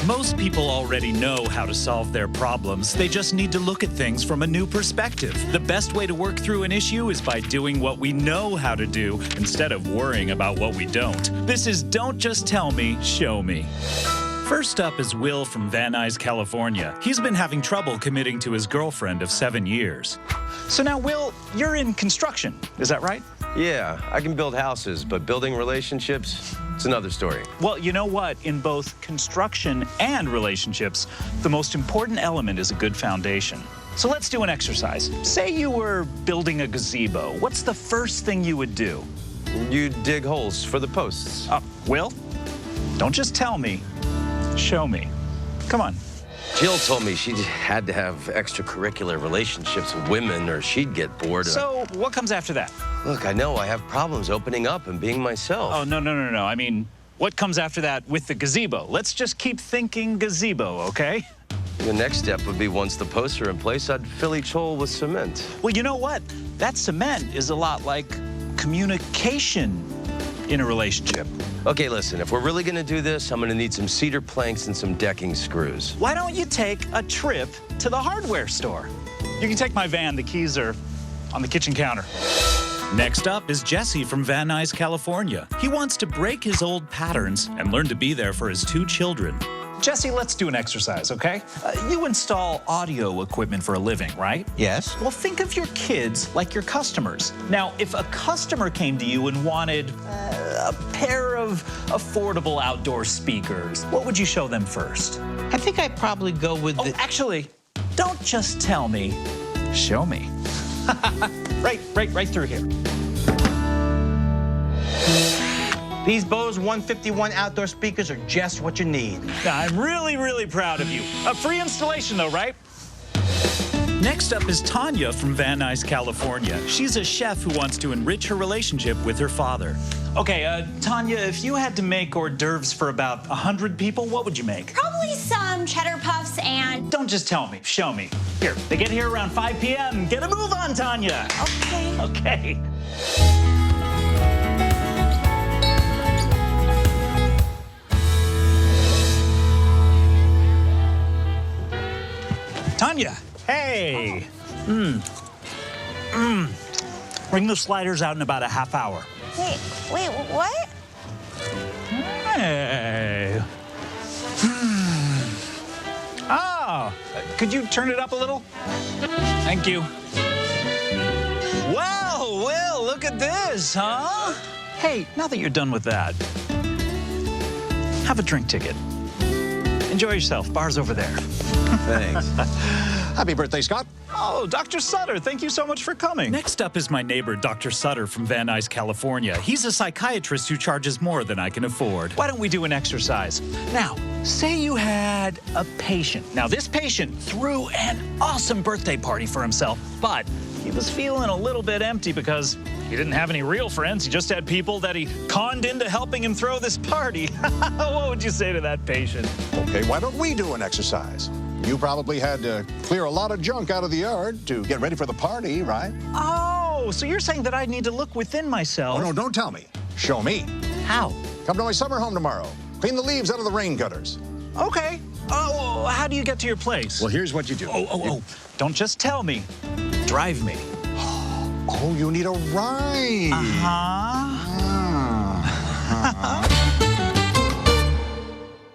Most people already know how to solve their problems. They just need to look at things from a new perspective. The best way to work through an issue is by doing what we know how to do instead of worrying about what we don't. This is Don't Just Tell Me, Show Me. First up is Will from Van Nuys, California. He's been having trouble committing to his girlfriend of 7 years. So now, Will, you're in construction, is that right? Yeah, I can build houses, but building relationships, it's another story. Well, you know what? In both construction and relationships, the most important element is a good foundation. So let's do an exercise. Say you were building a gazebo. What's the first thing you would do? You dig holes for the posts. Will, don't just tell me, show me. Come on. Jill told me she had to have extracurricular relationships with women or she'd get bored. So what comes after that? Look, I know I have problems opening up and being myself. Oh, no. I mean, what comes after that with the gazebo? Let's just keep thinking gazebo, okay? The next step would be once the posts are in place, I'd fill each hole with cement. Well, you know what? That cement is a lot like communication in a relationship. Okay, listen, if we're really gonna do this, I'm gonna need some cedar planks and some decking screws. Why don't you take a trip to the hardware store? You can take my van. The keys are on the kitchen counter. Next up is Jesse from Van Nuys, California. He wants to break his old patterns and learn to be there for his 2 children. Jesse, let's do an exercise, okay? You install audio equipment for a living, right? Yes. Well, think of your kids like your customers. Now, if a customer came to you and wanted a pair of affordable outdoor speakers, what would you show them first? I think I'd probably go with the... Actually, don't just tell me, show me. right through here. These Bose 151 outdoor speakers are just what you need. Now, I'm really proud of you. A free installation though, right? Next up is Tanya from Van Nuys, California. She's a chef who wants to enrich her relationship with her father. Okay, Tanya, if you had to make hors d'oeuvres for about 100 people, what would you make? Probably some cheddar puffs and... Don't just tell me, show me. Here, they get here around 5 p.m. Get a move on, Tanya. Okay. Okay. Tanya, hey. Bring the sliders out in about a half hour. Wait, what? Hey. Could you turn it up a little? Thank you. Wow, Will, look at this, huh? Hey, now that you're done with that, have a drink ticket. Enjoy yourself. Bar's over there. Thanks. Happy birthday, Scott. Oh, Dr. Sutter, thank you so much for coming. Next up is my neighbor, Dr. Sutter from Van Nuys, California. He's a psychiatrist who charges more than I can afford. Why don't we do an exercise? Now, say you had a patient. Now, this patient threw an awesome birthday party for himself, but he was feeling a little bit empty because he didn't have any real friends. He just had people that he conned into helping him throw this party. What would you say to that patient? Okay, why don't we do an exercise? You probably had to clear a lot of junk out of the yard to get ready for the party, right? Oh, so you're saying that I need to look within myself. Oh, no, don't tell me. Show me. How? Come to my summer home tomorrow. Clean the leaves out of the rain gutters. Okay. Oh, how do you get to your place? Well, here's what you do. Don't just tell me. Drive me. Oh, you need a ride. Uh-huh.